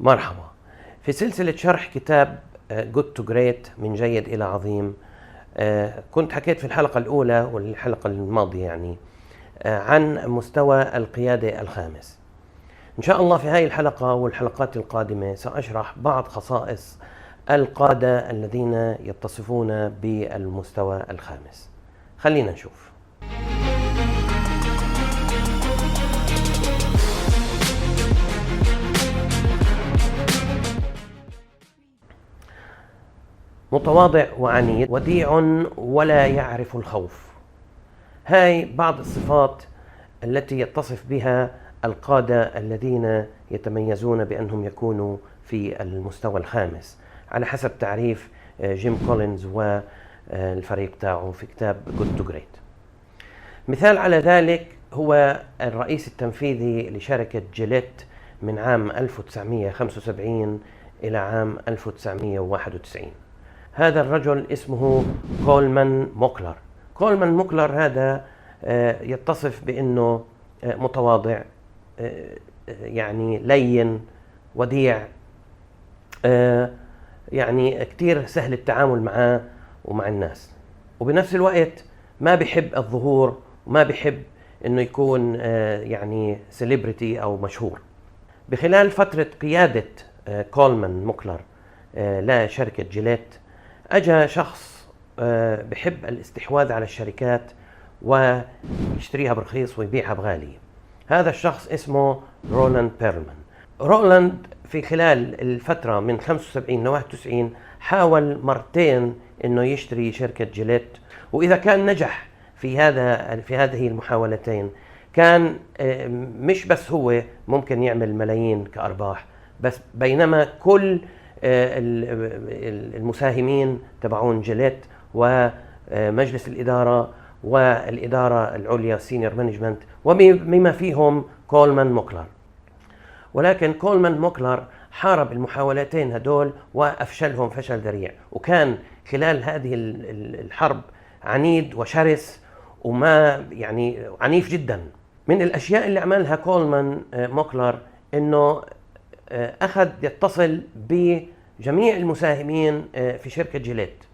مرحبا. في سلسلة شرح كتاب Good to Great من جيد إلى عظيم، كنت حكيت في الحلقة الأولى والحلقة الماضية عن مستوى القيادة الخامس. إن شاء الله في هذه الحلقة والحلقات القادمة سأشرح بعض خصائص القادة الذين يتصفون بالمستوى الخامس. خلينا نشوف. متواضع وعنيد، وديع ولا يعرف الخوف. هاي بعض الصفات التي يتصف بها القادة الذين يتميزون بأنهم يكونوا في المستوى الخامس على حسب تعريف جيم كولينز والفريق تاعه في كتاب Good to Great. مثال على ذلك هو الرئيس التنفيذي لشركة جيليت من عام 1975 إلى عام 1991. هذا الرجل اسمه كولمان موكلر. كولمان موكلر هذا يتصف بأنه متواضع، يعني لين، وديع، يعني كتير سهل التعامل معه ومع الناس، وبنفس الوقت ما بيحب الظهور وما بيحب انه يكون يعني سيلبرتي او مشهور. بخلال فترة قيادة كولمان موكلر لشركة جيليت اجى شخص بحب الاستحواذ على الشركات ويشتريها برخيص ويبيعها بغالي. هذا الشخص اسمه رولاند بيرلمان. رولاند في خلال الفترة من 75 ل 91 حاول مرتين انه يشتري شركة جيليت، واذا كان نجح في هذه المحاولتين كان مش بس هو ممكن يعمل ملايين كأرباح، بس بينما كل المساهمين تبعون جيليت ومجلس الإدارة والإدارة العليا سينيور مانجمنت ومما فيهم كولمان موكلر. ولكن كولمان موكلر حارب المحاولتين هدول وأفشلهم فشل ذريع، وكان خلال هذه الحرب عنيد وشرس وما يعني عنيف جدا. من الأشياء اللي عملها كولمان موكلر إنه أخذ يتصل بجميع المساهمين في شركة جيليت،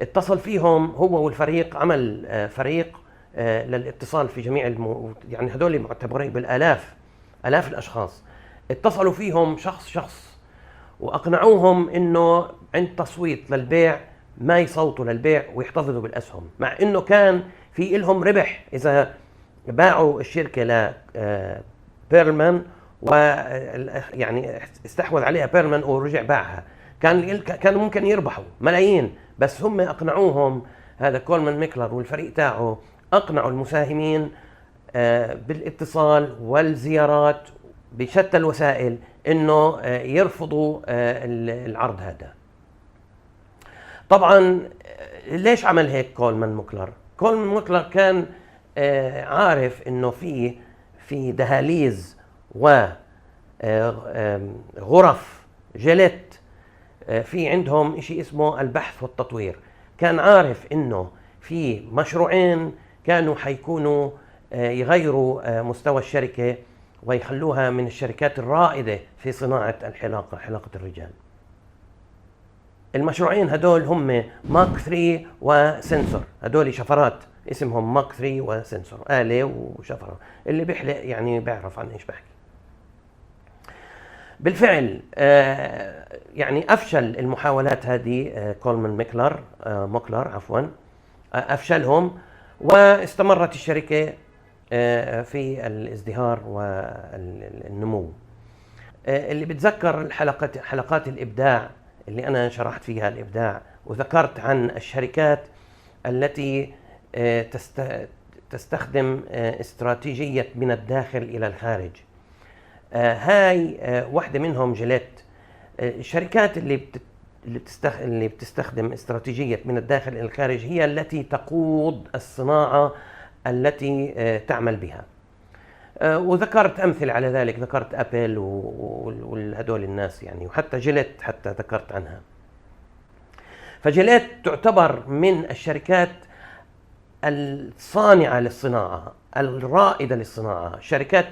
اتصل فيهم هو والفريق، عمل فريق للاتصال في جميع يعني هدول معتبرين بالآلاف الأشخاص، اتصلوا فيهم شخص وأقنعوهم إنه عند تصويت للبيع ما يصوتوا للبيع ويحتفظوا بالأسهم، مع إنه كان في لهم ربح إذا باعوا الشركة لبيرلمان ويعني استحوذ عليها بيرلمان ورجع باعها، كان ممكن يربحوا ملايين. بس هم أقنعوهم، هذا كولمان موكلر والفريق تاعه أقنعوا المساهمين بالاتصال والزيارات بشتى الوسائل إنه يرفضوا العرض هذا. طبعا ليش عمل هيك كولمان موكلر؟ كولمان موكلر كان عارف إنه في دهاليز وغرف جيليت في عندهم إشي اسمه البحث والتطوير. كان عارف إنه في مشروعين كانوا حيكونوا يغيروا مستوى الشركة ويخلوها من الشركات الرائدة في صناعة حلاقة الرجال. المشروعين هدول هم ماك 3 وسنسور، هدول شفرات اسمهم ماك 3 وسنسور، آلة وشفرة، اللي بيحلق يعني بيعرف عن ايش بحكي. بالفعل يعني أفشل المحاولات هذه كولمان موكلر أفشلهم، واستمرت الشركة في الازدهار والنمو. اللي بتذكر حلقات الإبداع اللي أنا شرحت فيها الإبداع، وذكرت عن الشركات التي تستخدم استراتيجية من الداخل إلى الخارج. هاي واحدة منهم جيليت. الشركات اللي بتستخدم استراتيجية من الداخل إلى الخارج هي التي تقود الصناعة التي تعمل بها. وذكرت أمثلة على ذلك، ذكرت أبل والهدول الناس يعني، وحتى جيليت حتى ذكرت عنها. فجيليت تعتبر من الشركات الصانعة للصناعة، الرائدة للصناعة. شركات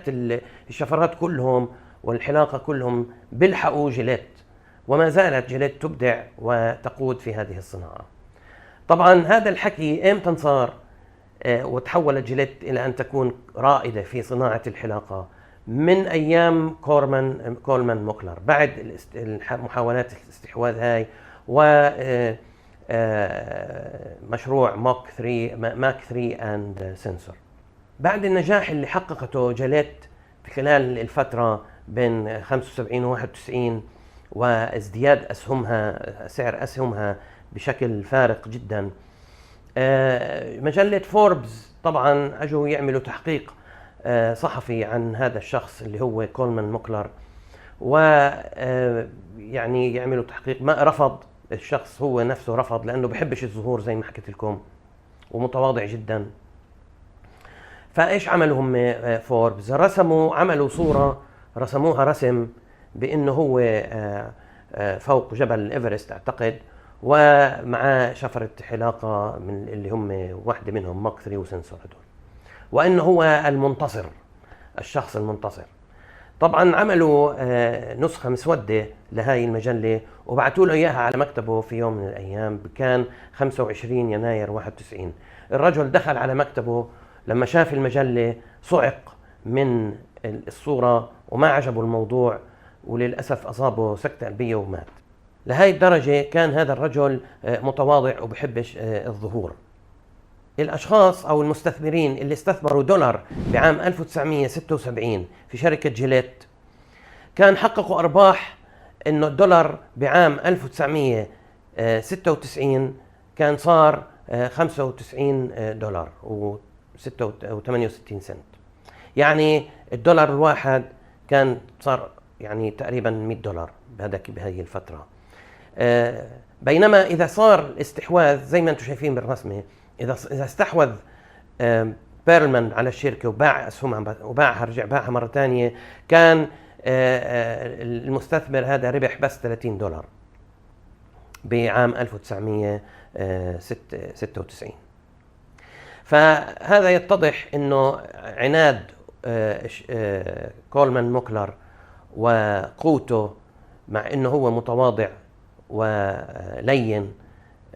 الشفرات كلهم والحلاقة كلهم بيلحقوا جيليت، وما زالت جيليت تبدع وتقود في هذه الصناعة. طبعا هذا الحكي امتى صار وتحولت جيليت إلى أن تكون رائدة في صناعة الحلاقة؟ من أيام كولمان موكلر، بعد محاولات الاستحواذ هاي و مشروع ماك 3 اند سنسور. بعد النجاح اللي حققته جيليت في خلال الفترة بين 75 و 91 وازدياد سعر أسهمها بشكل فارق جدا، مجلة فوربس طبعا اجوا يعملوا تحقيق صحفي عن هذا الشخص اللي هو كولمان موكلر، و يعني يعملوا تحقيق. ما رفض الشخص، هو نفسه رفض لانه بحبش الظهور زي ما حكيت لكم ومتواضع جدا. فايش عملوا هم فوربس؟ عملوا صورة، رسموها رسم بانه هو فوق جبل ايفرست اعتقد، ومعاه شفرة حلاقة من اللي هم واحدة منهم ماك 3 وسنسور هدول، وانه هو المنتصر، الشخص المنتصر. طبعا عملوا نسخة مسودة لهاي المجلة وبعتوا له اياها على مكتبه في يوم من الايام، كان 25 يناير 91. الرجل دخل على مكتبه لما شاف المجلة، صعق من الصورة وما عجبه الموضوع، وللأسف أصابه سكتة قلبية ومات. لهي الدرجة كان هذا الرجل متواضع وبحبش الظهور. الأشخاص أو المستثمرين اللي استثمروا دولار بعام 1976 في شركة جيليت كان حققوا أرباح إنه الدولار بعام 1996 كان صار 95 دولار و68 سنت. يعني الدولار الواحد كان صار يعني تقريبا 100 دولار بهذه الفترة. بينما إذا صار الاستحواذ زي ما أنتم شايفين بالرسمة، إذا استحوذ بيرلمان على الشركة وباع أسهمها وباعها، رجع باعها مرة ثانية، كان المستثمر هذا ربح بس 30 دولار بعام 1996. فهذا يتضح إنه عناد كولمان موكلر وقوته، مع إنه هو متواضع ولين،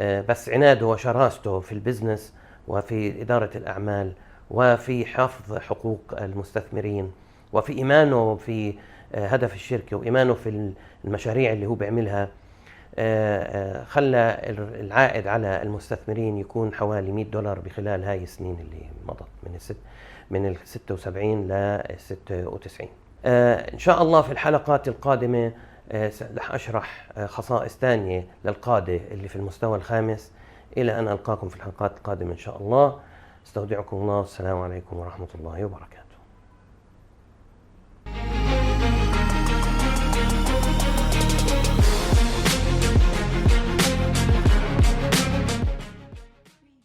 بس عناده وشراسته في البزنس وفي إدارة الأعمال وفي حفظ حقوق المستثمرين وفي إيمانه في هدف الشركة وإيمانه في المشاريع اللي هو بيعملها، خلى العائد على المستثمرين يكون حوالي 100 دولار بخلال هاي السنين اللي مضت من ال 76 ل 96. إن شاء الله في الحلقات القادمة رح أشرح خصائص ثانية للقادة اللي في المستوى الخامس. إلى أن ألقاكم في الحلقات القادمة إن شاء الله. استودعكم الله، السلام عليكم ورحمة الله وبركاته.